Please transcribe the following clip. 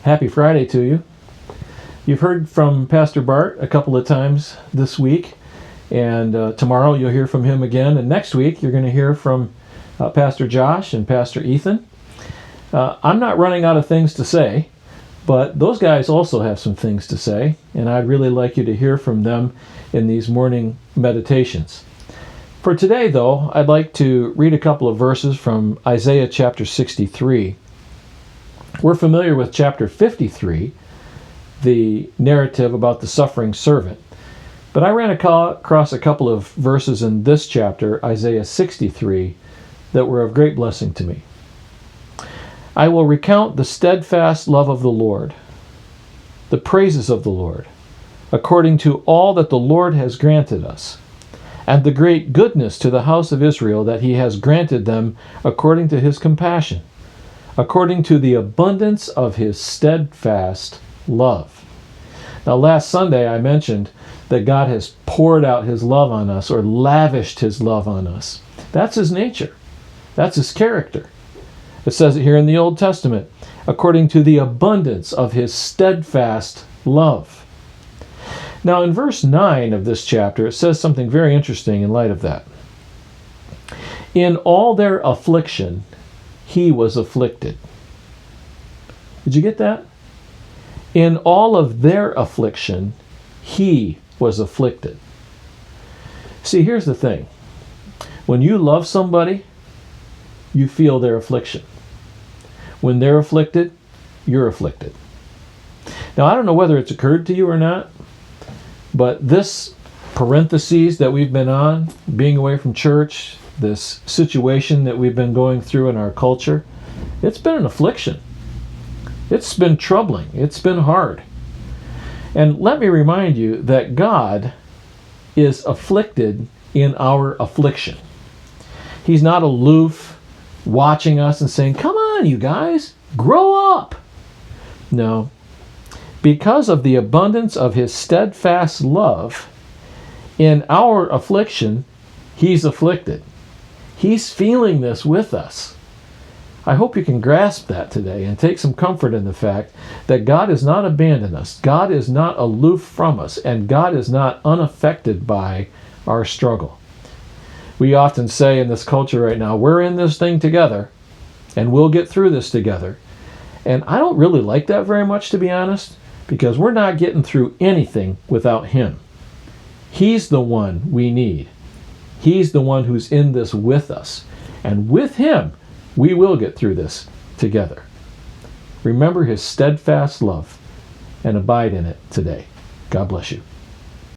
Happy Friday to you. You've heard from Pastor Bart a couple of times this week, and tomorrow you'll hear from him again, and next week you're going to hear from Pastor Josh and Pastor Ethan. I'm not running out of things to say, but those guys also have some things to say, and I'd really like you to hear from them in these morning meditations. For today, though, I'd like to read a couple of verses from Isaiah chapter 63. We're familiar with chapter 53, the narrative about the suffering servant. But I ran across a couple of verses in this chapter, Isaiah 63, that were of great blessing to me. I will recount the steadfast love of the Lord, the praises of the Lord, according to all that the Lord has granted us, and the great goodness to the house of Israel that he has granted them according to his compassion, according to the abundance of his steadfast love. Now, last Sunday I mentioned that God has poured out his love on us, or lavished his love on us. That's his nature. That's his character. It says it here in the Old Testament, according to the abundance of his steadfast love. Now, in verse 9 of this chapter, it says something very interesting in light of that. In all their affliction, he was afflicted. Did you get that? In all of their affliction, he was afflicted. See, here's the thing. When you love somebody, you feel their affliction. When they're afflicted, you're afflicted. Now, I don't know whether it's occurred to you or not, but this parentheses that we've been on, being away from church, this situation that we've been going through in our culture, it's been an affliction. It's been troubling. It's been hard. And let me remind you that God is afflicted in our affliction. He's not aloof, watching us and saying, "Come on, you guys, grow up." No. Because of the abundance of his steadfast love, in our affliction, he's afflicted. He's feeling this with us. I hope you can grasp that today and take some comfort in the fact that God has not abandoned us. God is not aloof from us, and God is not unaffected by our struggle. We often say in this culture right now, we're in this thing together, and we'll get through this together. And I don't really like that very much, to be honest, because we're not getting through anything without him. He's the one we need. He's the one who's in this with us. And with him, we will get through this together. Remember his steadfast love and abide in it today. God bless you.